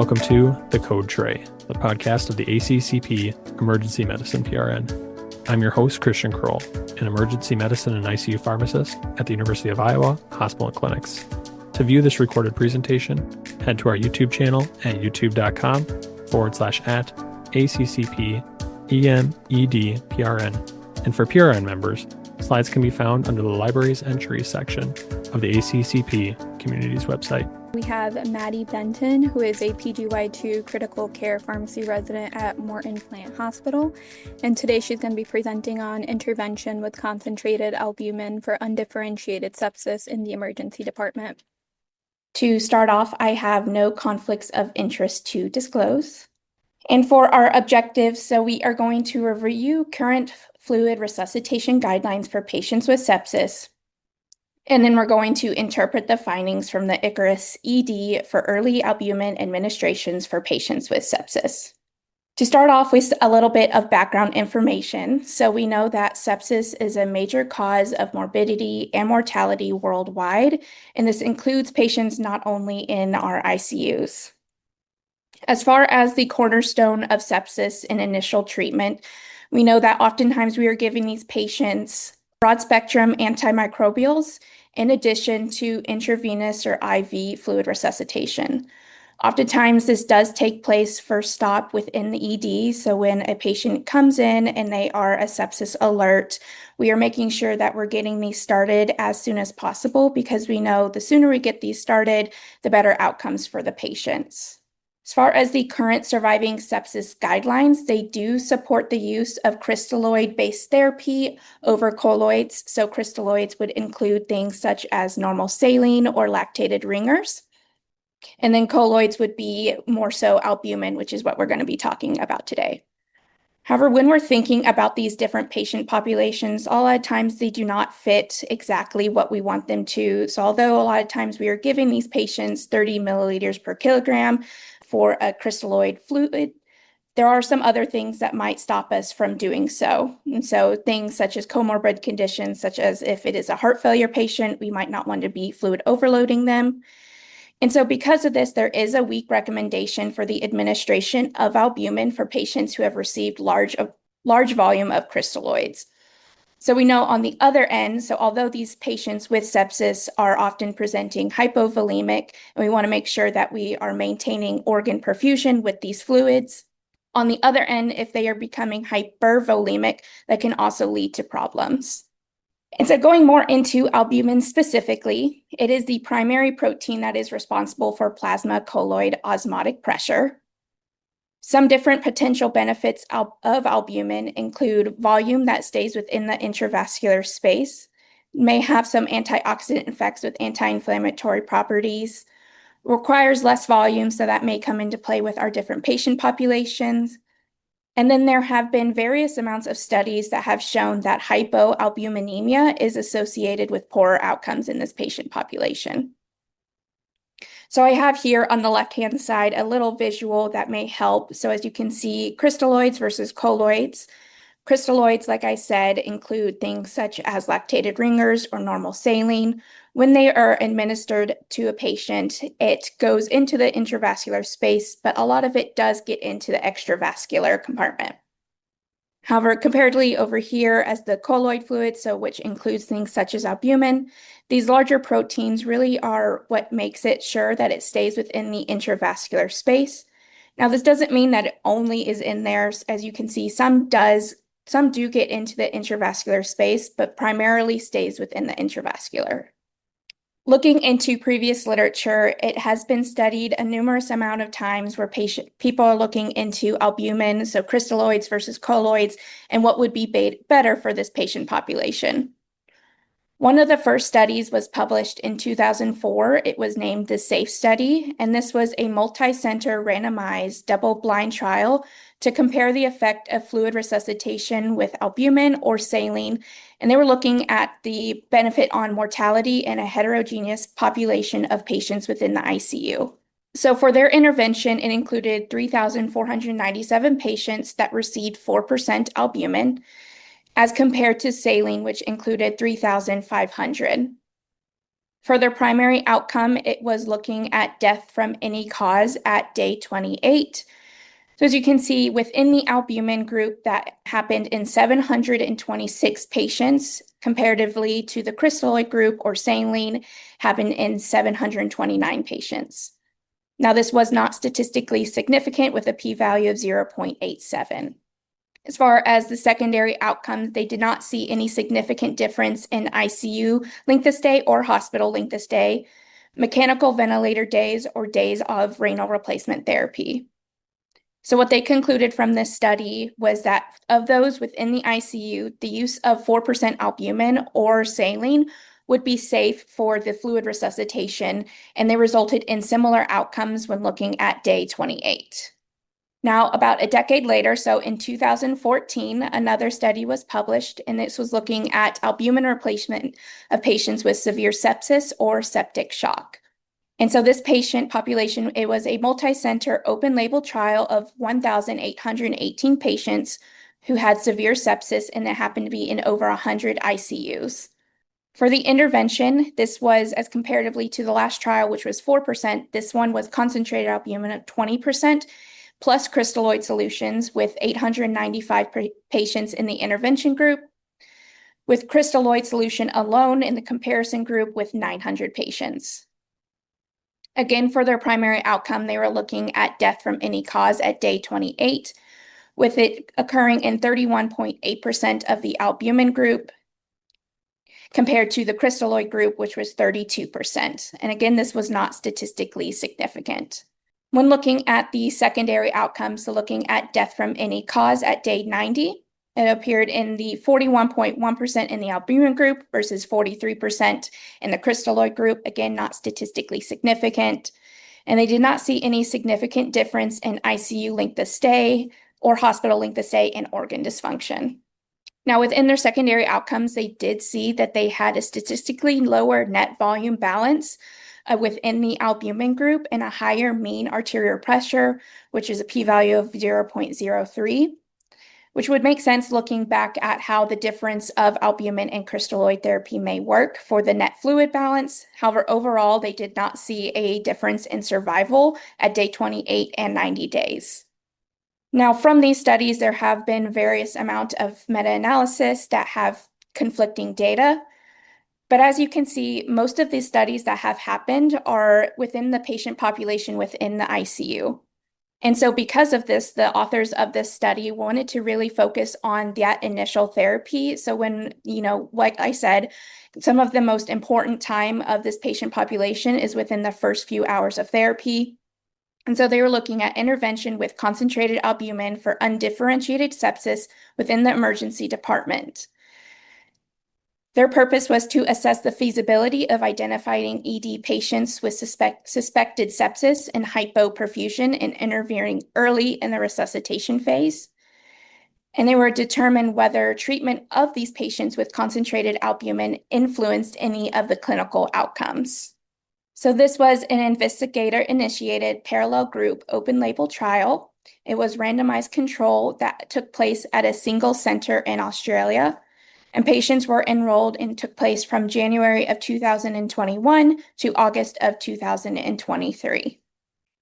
welcome to The Code Tray, the podcast of the ACCP Emergency Medicine PRN. I'm your host, Christian Kroll, an emergency medicine and ICU pharmacist at the University of Iowa Hospital and Clinics. To view this recorded presentation, head to our YouTube channel at youtube.com/@ACCP EMED-PRN. And for PRN members, slides can be found under the Libraries Entries section of the ACCP Communities website. We have Maddy Benton, who is a PGY2 critical care pharmacy resident at Morton Plant Hospital. And today she's going to be presenting on intervention with concentrated albumin for undifferentiated sepsis in the emergency department. To start off, I have no conflicts of interest to disclose. And for our objectives, so we are going to review current fluid resuscitation guidelines for patients with sepsis. And then we're going to interpret the findings from the ICARUS-ED for early albumin administrations for patients with sepsis. To start off with a little bit of background information, so we know that sepsis is a major cause of morbidity and mortality worldwide, and this includes patients not only in our ICUs. As far as the cornerstone of sepsis in initial treatment, we know that oftentimes we are giving these patients broad-spectrum antimicrobials in addition to intravenous or IV fluid resuscitation. Oftentimes, this does take place first stop within the ED. So when a patient comes in and they are a sepsis alert, we are making sure that we're getting these started as soon as possible because we know the sooner we get these started, the better outcomes for the patients. As far as the current surviving sepsis guidelines, they do support the use of crystalloid-based therapy over colloids. So crystalloids would include things such as normal saline or lactated ringers. And then colloids would be more so albumin, which is what we're going to be talking about today. However, when we're thinking about these different patient populations, a lot of times they do not fit exactly what we want them to. So although a lot of times we are giving these patients 30 milliliters per kilogram for a crystalloid fluid, there are some other things that might stop us from doing so. And so things such as comorbid conditions, such as if it is a heart failure patient, we might not want to be fluid overloading them. And so because of this, there is a weak recommendation for the administration of albumin for patients who have received large volume of crystalloids. So we know on the other end, so although these patients with sepsis are often presenting hypovolemic, and we want to make sure that we are maintaining organ perfusion with these fluids, on the other end, if they are becoming hypervolemic, that can also lead to problems. And so going more into albumin specifically, it is the primary protein that is responsible for plasma colloid osmotic pressure. Some different potential benefits of albumin include volume that stays within the intravascular space, may have some antioxidant effects with anti-inflammatory properties, requires less volume, so that may come into play with our different patient populations. And then there have been various amounts of studies that have shown that hypoalbuminemia is associated with poorer outcomes in this patient population. So I have here on the left-hand side a little visual that may help. So as you can see, crystalloids versus colloids. Crystalloids, like I said, include things such as lactated ringers or normal saline. When they are administered to a patient, it goes into the intravascular space, but a lot of it does get into the extravascular compartment. However, comparatively over here as the colloid fluid, so which includes things such as albumin, these larger proteins really are what makes it sure that it stays within the intravascular space. Now, this doesn't mean that it only is in there. As you can see, some do get into the intravascular space, but primarily stays within the intravascular. Looking into previous literature, it has been studied a numerous amount of times where people are looking into albumin, so crystalloids versus colloids, and what would be better for this patient population. One of the first studies was published in 2004. It was named the SAFE study, and this was a multi-center randomized double-blind trial to compare the effect of fluid resuscitation with albumin or saline, and they were looking at the benefit on mortality in a heterogeneous population of patients within the ICU. So for their intervention, it included 3,497 patients that received 4% albumin, as compared to saline, which included 3,500. For their primary outcome, it was looking at death from any cause at day 28. So as you can see, within the albumin group, that happened in 726 patients, comparatively to the crystalloid group or saline, happened in 729 patients. Now, this was not statistically significant with a p-value of 0.87. As far as the secondary outcomes, they did not see any significant difference in ICU length of stay or hospital length of stay, mechanical ventilator days, or days of renal replacement therapy. So what they concluded from this study was that of those within the ICU, the use of 4% albumin or saline would be safe for the fluid resuscitation, and they resulted in similar outcomes when looking at day 28. Now, about a decade later, so in 2014, another study was published, and this was looking at albumin replacement of patients with severe sepsis or septic shock. And so this patient population, it was a multi-center open label trial of 1,818 patients who had severe sepsis, and that happened to be in over 100 ICUs. For the intervention, this was, as comparatively to the last trial, which was 4%, this one was concentrated albumin of 20%, plus crystalloid solutions with 895 patients in the intervention group, with crystalloid solution alone in the comparison group with 900 patients. Again, for their primary outcome, they were looking at death from any cause at day 28, with it occurring in 31.8% of the albumin group, compared to the crystalloid group, which was 32%. And again, this was not statistically significant. When looking at the secondary outcomes, so looking at death from any cause at day 90, it appeared in the 41.1% in the albumin group versus 43% in the crystalloid group. Again, not statistically significant. And they did not see any significant difference in ICU length of stay or hospital length of stay and organ dysfunction. Now, within their secondary outcomes, they did see that they had a statistically lower net volume balance within the albumin group and a higher mean arterial pressure, which is a p-value of 0.03. Which would make sense looking back at how the difference of albumin and crystalloid therapy may work for the net fluid balance. However, overall, they did not see a difference in survival at day 28 and 90 days. Now, from these studies, there have been various amounts of meta-analysis that have conflicting data. But as you can see, most of these studies that have happened are within the patient population within the ICU. And so because of this, the authors of this study wanted to really focus on that initial therapy. So when, like I said, some of the most important time of this patient population is within the first few hours of therapy. And so they were looking at intervention with concentrated albumin for undifferentiated sepsis within the emergency department. Their purpose was to assess the feasibility of identifying ED patients with suspected sepsis and hypoperfusion and intervening early in the resuscitation phase. And they were to determine whether treatment of these patients with concentrated albumin influenced any of the clinical outcomes. So this was an investigator-initiated parallel group open label trial. It was randomized control that took place at a single center in Australia. And patients were enrolled and took place from January of 2021 to August of 2023.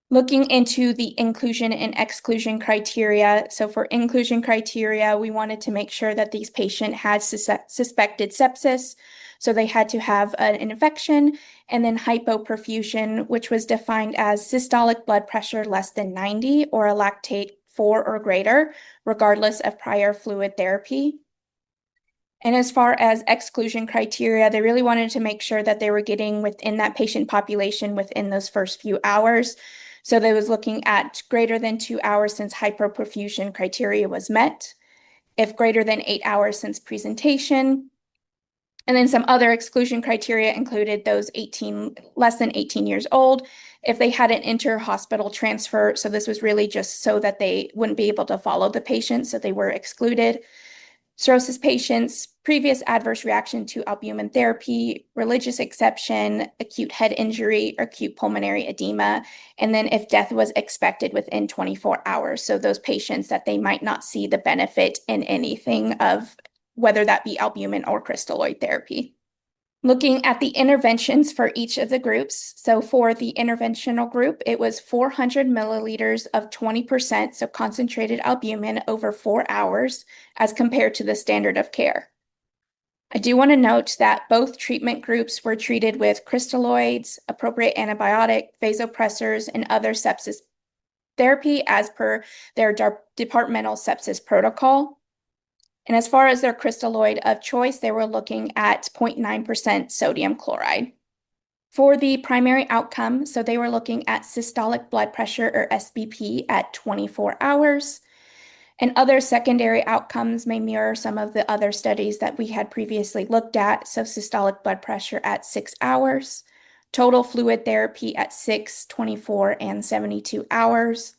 Looking into the inclusion and exclusion criteria. So for inclusion criteria, we wanted to make sure that these patients had suspected sepsis. So they had to have an infection, and then hypoperfusion, which was defined as systolic blood pressure less than 90 or a lactate 4 or greater, regardless of prior fluid therapy. And as far as exclusion criteria, they really wanted to make sure that they were getting within that patient population within those first few hours. So they was looking at greater than 2 hours since hypoperfusion criteria was met, if greater than 8 hours since presentation. And then some other exclusion criteria included those less than 18 years old, if they had an inter-hospital transfer. So this was really just so that they wouldn't be able to follow the patient, so they were excluded. Cirrhosis patients, previous adverse reaction to albumin therapy, religious exception, acute head injury, or acute pulmonary edema, and then if death was expected within 24 hours. So those patients that they might not see the benefit in anything of whether that be albumin or crystalloid therapy. Looking at the interventions for each of the groups. So for the interventional group, it was 400 milliliters of 20%, so concentrated albumin over 4 hours as compared to the standard of care. I do want to note that both treatment groups were treated with crystalloids, appropriate antibiotic, vasopressors, and other sepsis therapy as per their departmental sepsis protocol. And as far as their crystalloid of choice, they were looking at 0.9% sodium chloride. For the primary outcome, so they were looking at systolic blood pressure or SBP at 24 hours. And other secondary outcomes may mirror some of the other studies that we had previously looked at. So systolic blood pressure at 6 hours, total fluid therapy at 6, 24, and 72 hours,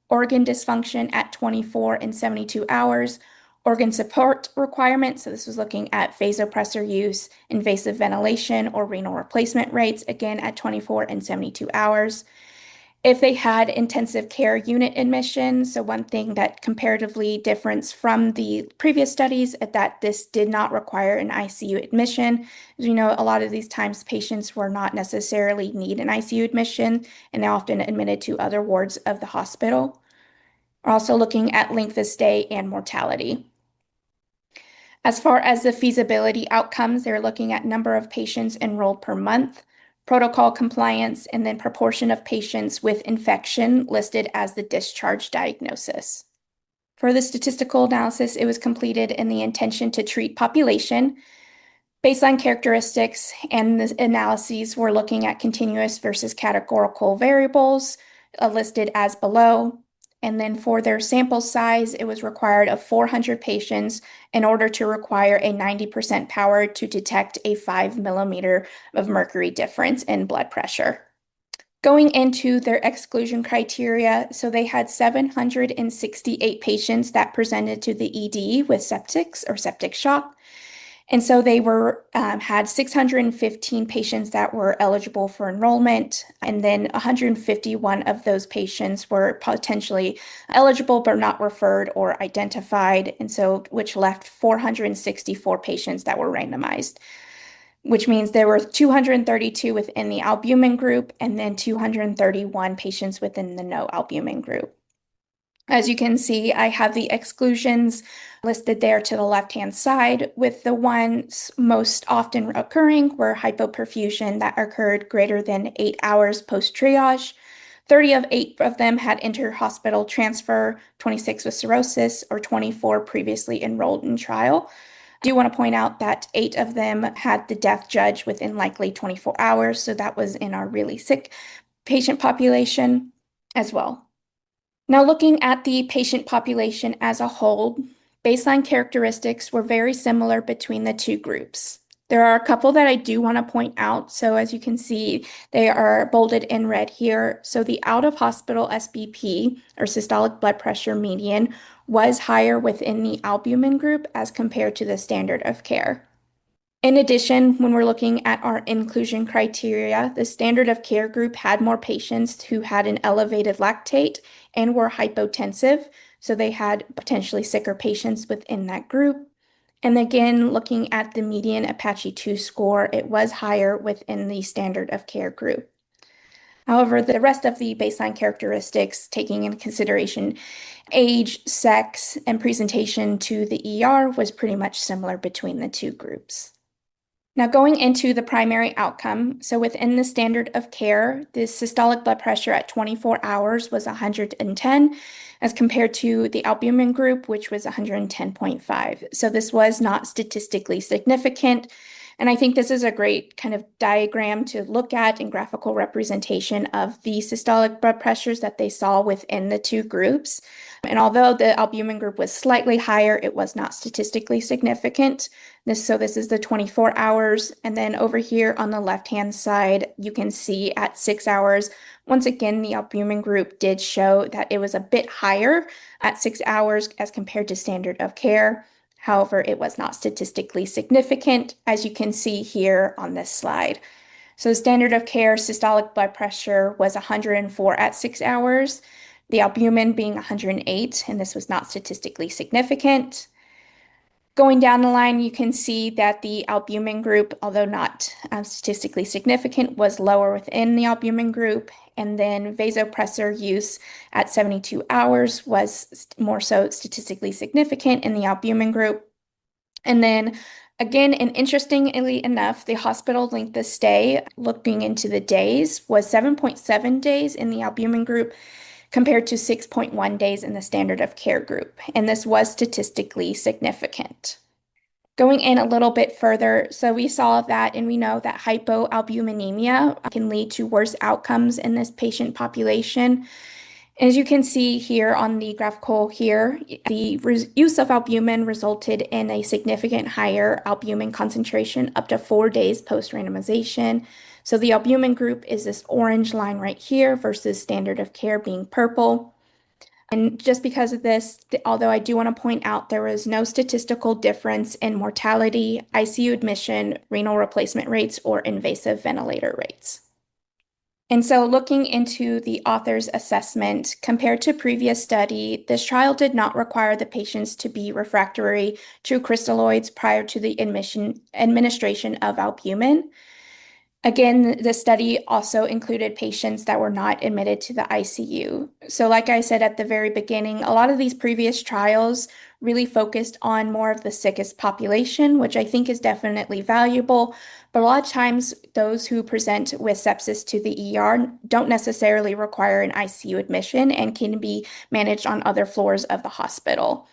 organ dysfunction at 24 and 72 hours, organ support requirements. So this was looking at vasopressor use, invasive ventilation, or renal replacement rates, again at 24 and 72 hours. If they had intensive care unit admission, so one thing that comparatively differs from the previous studies is that this did not require an ICU admission. As you know, a lot of these times patients were not necessarily need an ICU admission and they're often admitted to other wards of the hospital. We're also looking at length of stay and mortality. As far as the feasibility outcomes, they're looking at number of patients enrolled per month, protocol compliance, and then proportion of patients with infection listed as the discharge diagnosis. For the statistical analysis, it was completed in the intention to treat population. Baseline characteristics and the analyses were looking at continuous versus categorical variables listed as below. And then for their sample size, it was required of 400 patients in order to require a 90% power to detect a 5 millimeter of mercury difference in blood pressure. Going into their exclusion criteria, so they had 768 patients that presented to the ED with septics or septic shock. And so they had 615 patients that were eligible for enrollment, and then 151 of those patients were potentially eligible but not referred or identified, and so which left 464 patients that were randomized, which means there were 232 within the albumin group and then 231 patients within the no albumin group. As you can see, I have the exclusions listed there to the left-hand side, with the ones most often occurring were hypoperfusion that occurred greater than 8 hours post-triage. 38 of them had inter-hospital transfer, 26 with cirrhosis, or 24 previously enrolled in trial. I do want to point out that 8 of them had the death judged within likely 24 hours, so that was in our really sick patient population as well. Now, looking at the patient population as a whole, baseline characteristics were very similar between the two groups. There are a couple that I do want to point out. So as you can see, they are bolded in red here. So the out-of-hospital SBP, or systolic blood pressure median, was higher within the albumin group as compared to the standard of care. In addition, when we're looking at our inclusion criteria, the standard of care group had more patients who had an elevated lactate and were hypotensive, so they had potentially sicker patients within that group. And again, looking at the median Apache 2 score, it was higher within the standard of care group. However, the rest of the baseline characteristics, taking into consideration age, sex, and presentation to the ER, was pretty much similar between the two groups. Now, going into the primary outcome, so within the standard of care, the systolic blood pressure at 24 hours was 110 as compared to the albumin group, which was 110.5. So this was not statistically significant. And I think this is a great kind of diagram to look at in graphical representation of the systolic blood pressures that they saw within the two groups. And although the albumin group was slightly higher, it was not statistically significant. This is the 24 hours. And then over here on the left-hand side, you can see at 6 hours, once again, the albumin group did show that it was a bit higher at 6 hours as compared to standard of care. However, it was not statistically significant, as you can see here on this slide. So the standard of care systolic blood pressure was 104 at 6 hours, the albumin being 108, and this was not statistically significant. Going down the line, you can see that the albumin group, although not statistically significant, was lower within the albumin group. And then vasopressor use at 72 hours was more so statistically significant in the albumin group. And then again, and interestingly enough, the hospital length of stay, looking into the days, was 7.7 days in the albumin group compared to 6.1 days in the standard of care group. And this was statistically significant. Going in a little bit further, so we saw that, and we know that hypoalbuminemia can lead to worse outcomes in this patient population. As you can see here on the graphical here, the use of albumin resulted in a significant higher albumin concentration up to 4 days post-randomization. So the albumin group is this orange line right here versus standard of care being purple. And just because of this, although I do want to point out there was no statistical difference in mortality, ICU admission, renal replacement rates, or invasive ventilator rates. And so looking into the author's assessment, compared to previous study, this trial did not require the patients to be refractory to crystalloids prior to the administration of albumin. Again, the study also included patients that were not admitted to the ICU. So like I said at the very beginning, a lot of these previous trials really focused on more of the sickest population, which I think is definitely valuable. But a lot of times, those who present with sepsis to the ER don't necessarily require an ICU admission and can be managed on other floors of the hospital.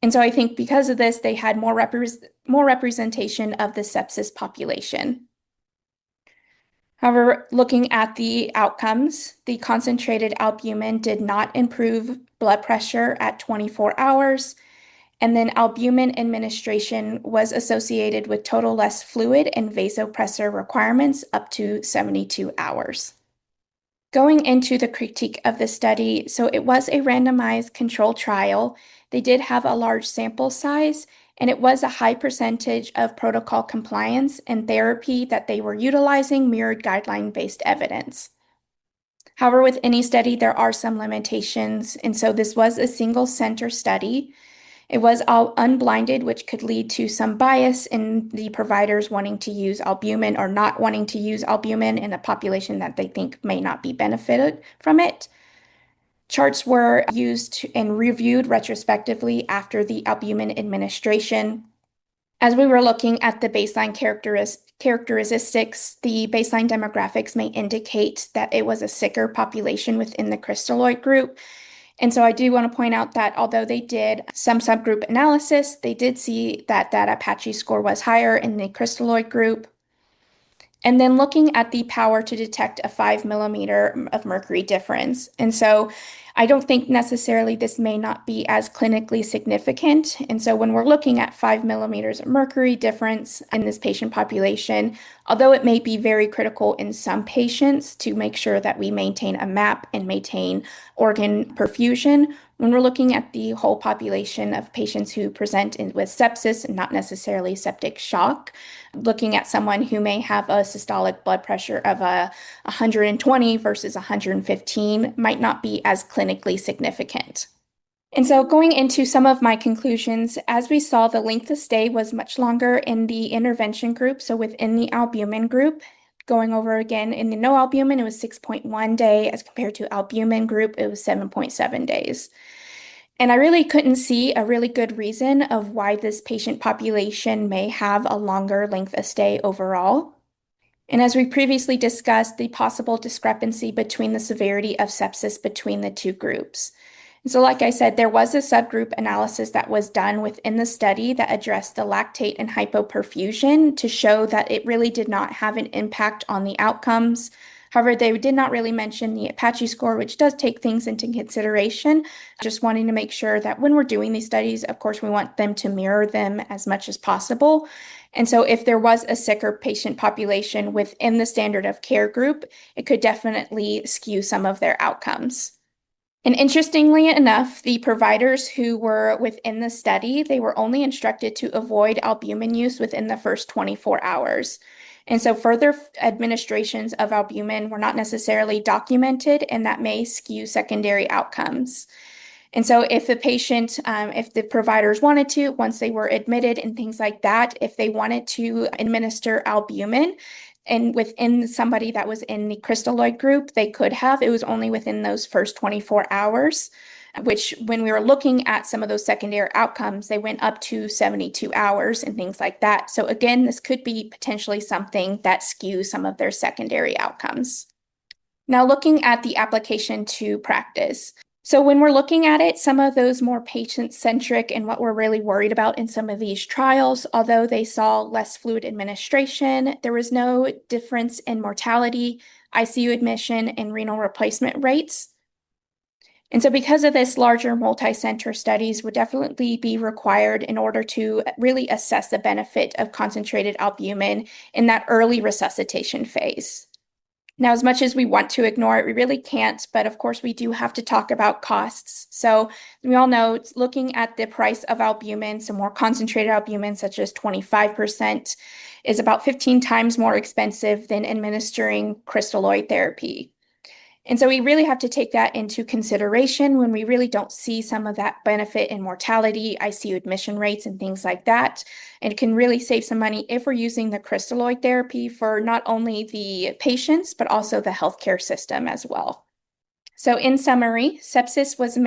And so I think because of this, they had more representation of the sepsis population. However, looking at the outcomes, the concentrated albumin did not improve blood pressure at 24 hours, and then albumin administration was associated with total less fluid and vasopressor requirements up to 72 hours. Going into the critique of the study, so it was a randomized control trial. They did have a large sample size, and it was a high percentage of protocol compliance and therapy that they were utilizing mirrored guideline-based evidence. However, with any study, there are some limitations, and so this was a single center study. It was all unblinded, which could lead to some bias in the providers wanting to use albumin or not wanting to use albumin in a population that they think may not be benefited from it. Charts were used and reviewed retrospectively after the albumin administration. As we were looking at the baseline characteristics, the baseline demographics may indicate that it was a sicker population within the crystalloid group. And so I do want to point out that although they did some subgroup analysis, they did see that that Apache score was higher in the crystalloid group. And then looking at the power to detect a 5 millimeter of mercury difference. And so I don't think necessarily this may not be as clinically significant. And so when we're looking at 5 millimeters of mercury difference in this patient population, although it may be very critical in some patients to make sure that we maintain a MAP and maintain organ perfusion, when we're looking at the whole population of patients who present with sepsis and not necessarily septic shock, looking at someone who may have a systolic blood pressure of 120 versus 115 might not be as clinically significant. And so going into some of my conclusions, as we saw, the length of stay was much longer in the intervention group, so within the albumin group. Going over again, in the no albumin, it was 6.1 day, as compared to albumin group, it was 7.7 days. And I really couldn't see a really good reason of why this patient population may have a longer length of stay overall. And as we previously discussed, the possible discrepancy between the severity of sepsis between the two groups. And so like I said, there was a subgroup analysis that was done within the study that addressed the lactate and hypoperfusion to show that it really did not have an impact on the outcomes. However, they did not really mention the Apache score, which does take things into consideration. Just wanting to make sure that when we're doing these studies, of course, we want them to mirror them as much as possible. And so if there was a sicker patient population within the standard of care group, it could definitely skew some of their outcomes. And interestingly enough, the providers who were within the study, they were only instructed to avoid albumin use within the first 24 hours. And so further administrations of albumin were not necessarily documented, and that may skew secondary outcomes. And so if the patient, if the providers wanted to, once they were admitted and things like that, if they wanted to administer albumin, and within somebody that was in the crystalloid group, they could have. It was only within those first 24 hours, which when we were looking at some of those secondary outcomes, they went up to 72 hours and things like that. So again, this could be potentially something that skews some of their secondary outcomes. Now looking at the application to practice. So when we're looking at it, some of those more patient-centric and what we're really worried about in some of these trials, although they saw less fluid administration, there was no difference in mortality, ICU admission, and renal replacement rates. And so because of this, larger multi-center studies would definitely be required in order to really assess the benefit of concentrated albumin in that early resuscitation phase. Now, as much as we want to ignore it, we really can't, but of course we do have to talk about costs. So we all know it's looking at the price of albumin, so more concentrated albumin, such as 25%, is about 15 times more expensive than administering crystalloid therapy. And so we really have to take that into consideration when we really don't see some of that benefit in mortality, ICU admission rates, and things like that. And it can really save some money if we're using the crystalloid therapy for not only the patients, but also the healthcare system as well. So in summary, sepsis is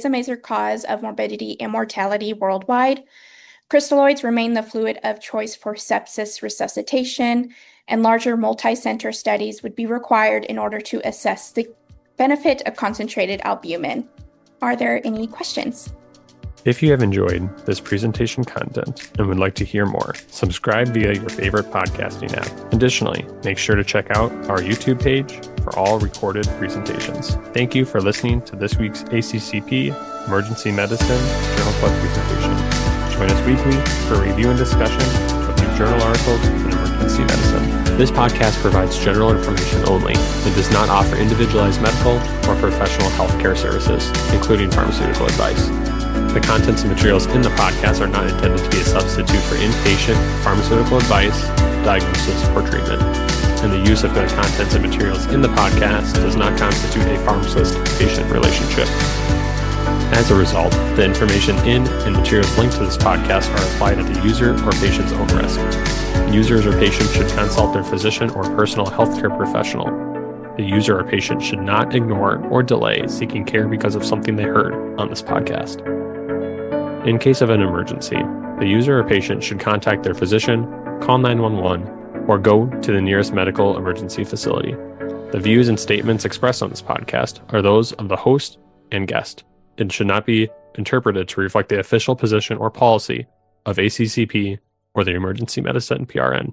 a major cause of morbidity and mortality worldwide. Crystalloids remain the fluid of choice for sepsis resuscitation, and larger multi-center studies would be required in order to assess the benefit of concentrated albumin. Are there any questions? If you have enjoyed this presentation content and would like to hear more, subscribe via your favorite podcasting app. Additionally, make sure to check out our YouTube page for all recorded presentations. Thank you for listening to this week's ACCP Emergency Medicine Journal Club presentation. Join us weekly for review and discussion of new journal articles in emergency medicine. This podcast provides general information only and does not offer individualized medical or professional healthcare services, including pharmaceutical advice. The contents and materials in the podcast are not intended to be a substitute for inpatient pharmaceutical advice, diagnosis, or treatment. And the use of the contents and materials in the podcast does not constitute a pharmacist-patient relationship. As a result, the information in and materials linked to this podcast are applied at the user or patient's own risk. Users or patients should consult their physician or personal healthcare professional. The user or patient should not ignore or delay seeking care because of something they heard on this podcast. In case of an emergency, the user or patient should contact their physician, call 911, or go to the nearest medical emergency facility. The views and statements expressed on this podcast are those of the host and guest and should not be interpreted to reflect the official position or policy of ACCP or the Emergency Medicine PRN.